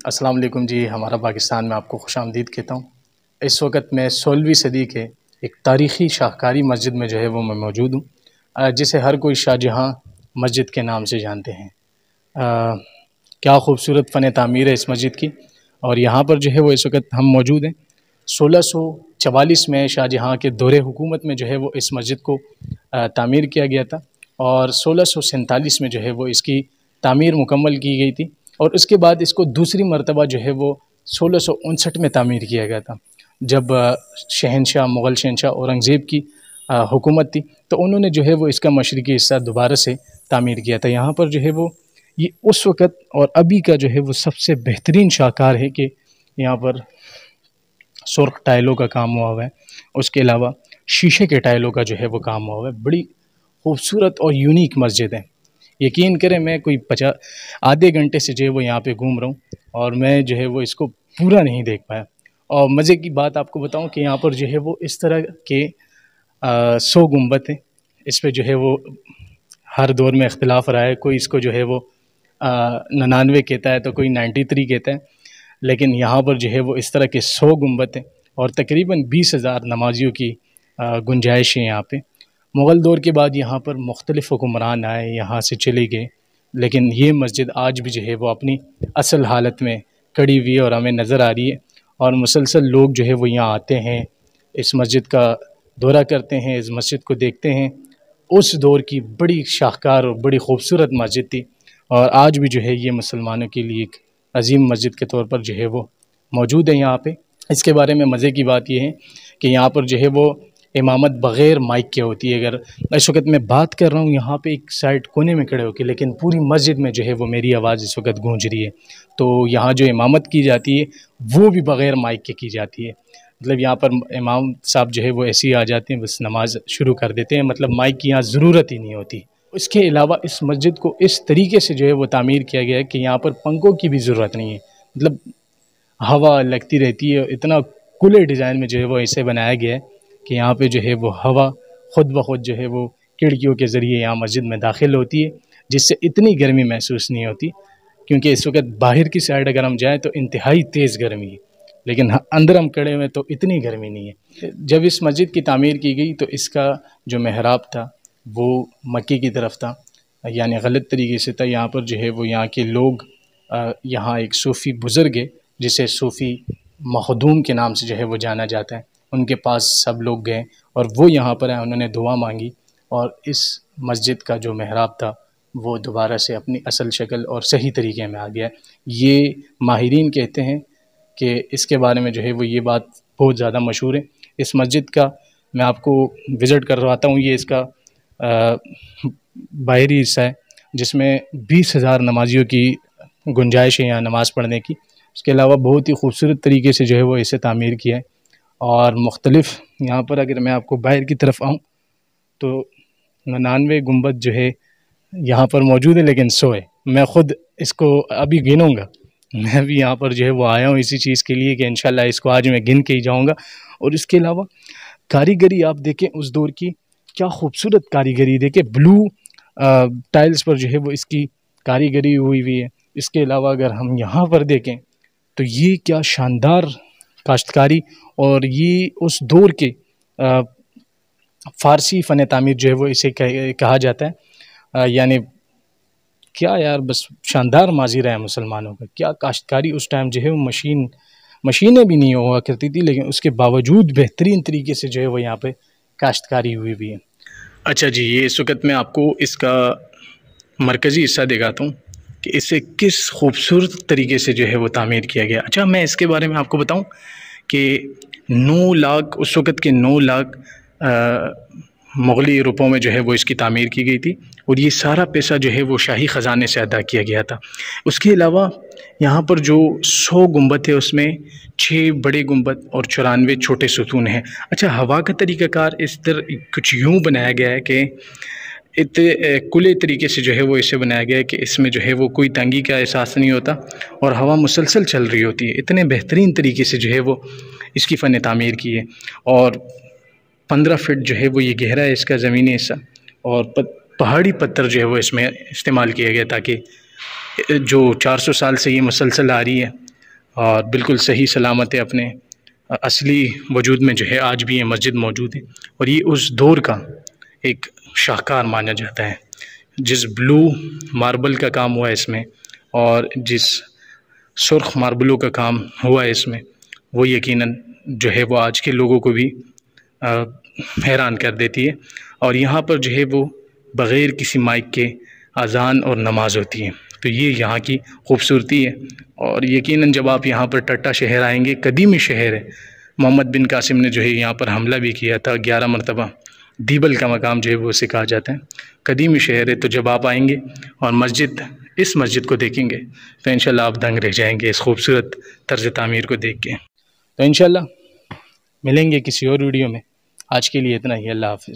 अस्सलाम वालेकुम जी। हमारा पाकिस्तान में आपको खुशामदीद कहता हूँ। इस वक्त मैं 16वीं सदी के एक तारीख़ी शाहकारी मस्जिद में जो है वो मैं मौजूद हूँ, जिसे हर कोई शाहजहाँ मस्जिद के नाम से जानते हैं। क्या ख़ूबसूरत फ़न तामीर है इस मस्जिद की। और यहाँ पर जो है वो इस वक्त हम मौजूद हैं। 1644 में शाहजहाँ के दौरे हुकूमत में जो है वो इस मस्जिद को तामीर किया गया था और 1647 में जो है वो इसकी तामीर मुकम्मल की गई थी और उसके बाद इसको दूसरी मरतबा जो है वो 1659 में तामीर किया गया था। जब मुग़ल शहनशाह औरंगज़ेब की हुकूमत थी तो उन्होंने जो है वो इसका मशरक़ी हिस्सा दोबारा से तामीर किया था। यहाँ पर जो है वो ये उस वक़्त और अभी का जो है वो सबसे बेहतरीन शाहकार है कि यहाँ पर सुर्ख टाइलों का काम हुआ हुआ है, उसके अलावा शीशे के टाइलों का जो है वो काम हुआ हुआ है। बड़ी खूबसूरत और यूनिक मस्जिद है। यकीन करें मैं कोई आधे घंटे से जो है वो यहाँ पे घूम रहा हूँ और मैं जो है वो इसको पूरा नहीं देख पाया। और मज़े की बात आपको बताऊँ कि यहाँ पर जो है वो इस तरह के 100 गुंबद हैं। इस पे जो है वो हर दौर में इख्तिलाफ़ रहा है। कोई इसको जो है वो 99 कहता है तो कोई 93 कहता है, लेकिन यहाँ पर जो है वो इस तरह के 100 गुंबद हैं और तकरीबन 20,000 नमाजियों की गुंजाइश है यहाँ पे। मुग़ल दौर के बाद यहाँ पर मुख्तलिफ़ हुक्मरान आए, यहाँ से चले गए, लेकिन ये मस्जिद आज भी जो है वो अपनी असल हालत में खड़ी हुई है और हमें नज़र आ रही है। और मुसलसल लोग जो है वो यहाँ आते हैं, इस मस्जिद का दौरा करते हैं, इस मस्जिद को देखते हैं। उस दौर की बड़ी शाहकार और बड़ी खूबसूरत मस्जिद थी और आज भी जो है ये मुसलमानों के लिए एक अजीम मस्जिद के तौर पर जो है वो मौजूद है यहाँ पे। इसके बारे में मज़े की बात यह है कि यहाँ पर जो है वो इमामत बग़ैर माइक के होती है। अगर इस वक्त मैं बात कर रहा हूँ यहाँ पे एक साइड कोने में खड़े होकर, लेकिन पूरी मस्जिद में जो है वो मेरी आवाज़ इस वक्त गूंज रही है। तो यहाँ जो इमामत की जाती है वो भी बग़ैर माइक के की जाती है। मतलब यहाँ पर इमाम साहब जो है वो ऐसे ही आ जाते हैं, बस नमाज शुरू कर देते हैं, मतलब माइक की यहाँ ज़रूरत ही नहीं होती। इसके अलावा इस मस्जिद को इस तरीके से जो है वो तामीर किया गया है कि यहाँ पर पंखों की भी ज़रूरत नहीं है, मतलब हवा लगती रहती है। इतना खुले डिज़ाइन में जो है वो ऐसे बनाया गया है कि यहाँ पे जो है वो हवा ख़ुद ब खुद जो है वो खिड़कियों के ज़रिए यहाँ मस्जिद में दाखिल होती है, जिससे इतनी गर्मी महसूस नहीं होती। क्योंकि इस वक्त बाहर की साइड अगर हम जाएँ तो इंतहाई तेज़ गर्मी है, लेकिन अंदर हम खड़े हुए तो इतनी गर्मी नहीं है। जब इस मस्जिद की तामीर की गई तो इसका जो महराब था वो मक्के की तरफ था, यानी गलत तरीके से था। यहाँ पर जो है वो यहाँ के लोग यहाँ एक सूफ़ी बुज़ुर्ग है जिसे सूफ़ी मखदूम के नाम से जो है वो जाना जाता है, उनके पास सब लोग गए और वो यहाँ पर आए, उन्होंने दुआ मांगी और इस मस्जिद का जो महराब था वो दोबारा से अपनी असल शक्ल और सही तरीके में आ गया। ये माहिरीन कहते हैं कि इसके बारे में जो है वो ये बात बहुत ज़्यादा मशहूर है। इस मस्जिद का मैं आपको विज़िट करवाता हूँ। ये इसका बाहरी हिस्सा है जिसमें 20,000 नमाजियों की गुंजाइश है यहाँ नमाज़ पढ़ने की। उसके अलावा बहुत ही खूबसूरत तरीके से जो है वो इसे तामीर किया है और मुख्तलिफ़ यहाँ पर अगर मैं आपको बाहर की तरफ आऊँ तो 99 गुंबद जो है यहाँ पर मौजूद है, लेकिन 100 है। मैं ख़ुद इसको अभी गिनूँगा। मैं भी यहाँ पर जो है वो आया हूँ इसी चीज़ के लिए कि इंशाल्लाह इसको आज मैं गिन के ही जाऊँगा। और इसके अलावा कारीगरी आप देखें उस दौर की, क्या खूबसूरत कारीगरी देखें। ब्लू टाइल्स पर जो है वो इसकी कारीगरी हुई है। इसके अलावा अगर हम यहाँ पर देखें तो ये क्या शानदार काश्तकारी, और ये उस दौर के फ़ारसी फ़न तामीर जो है वो इसे कहा जाता है। यानी क्या यार, बस शानदार माज़ी रहा है मुसलमानों का। क्या काश्तकारी उस टाइम जो है वो मशीनें भी नहीं हुआ करती थी, लेकिन उसके बावजूद बेहतरीन तरीके से जो है वो यहाँ पे काश्तकारी हुई भी है। अच्छा जी, ये इस वक्त मैं आपको इसका मरकज़ी हिस्सा दिखाता हूँ कि इसे किस खूबसूरत तरीके से जो है वो तामीर किया गया। अच्छा, मैं इसके बारे में आपको बताऊँ कि 9 लाख उस वक़्त के 9 लाख मुग़ली रुपयों में जो है वो इसकी तामीर की गई थी और ये सारा पैसा जो है वो शाही ख़जाने से अदा किया गया था। उसके अलावा यहाँ पर जो 100 गुंबद है उसमें 6 बड़े गुंबद और 94 छोटे सुतून हैं। अच्छा, हवा का तरीक़ाकार इस तरह कुछ यूँ बनाया गया है कि इतने खुले तरीके से जो है वो इसे बनाया गया है कि इसमें जो है वो कोई तंगी का एहसास नहीं होता और हवा मुसलसल चल रही होती है। इतने बेहतरीन तरीके से जो है वो इसकी फ़न तामीर की है। और 15 फीट जो है वो ये गहरा है इसका ज़मीनी हिस्सा, और पहाड़ी पत्थर जो है वो इसमें इस्तेमाल किया गया ताकि जो 400 साल से ये मुसलसल आ रही है और बिल्कुल सही सलामत है, अपने असली वजूद में जो है आज भी ये मस्जिद मौजूद है। और ये उस दौर का एक शाहकार माना जाता है। जिस ब्लू मार्बल का काम हुआ है इसमें और जिस सुर्ख मार्बलों का काम हुआ है इसमें, वो यकीनन जो है वो आज के लोगों को भी हैरान कर देती है। और यहाँ पर जो है वो बग़ैर किसी माइक के अज़ान और नमाज होती है। तो ये यहाँ की खूबसूरती है। और यकीनन जब आप यहाँ पर टट्टा शहर आएंगे, कदीमी शहर है, मोहम्मद बिन कासिम ने जो है यहाँ पर हमला भी किया था 11 मरतबा, दीबल का मकाम जो है वो उसे कहा जाता है, कदीमी शहर है। तो जब आप आएंगे और इस मस्जिद को देखेंगे तो इंशाल्लाह आप दंग रह जाएंगे इस खूबसूरत तर्ज तामीर को देख के। तो इंशाल्लाह मिलेंगे किसी और वीडियो में। आज के लिए इतना ही। अल्लाह हाफ़िज़।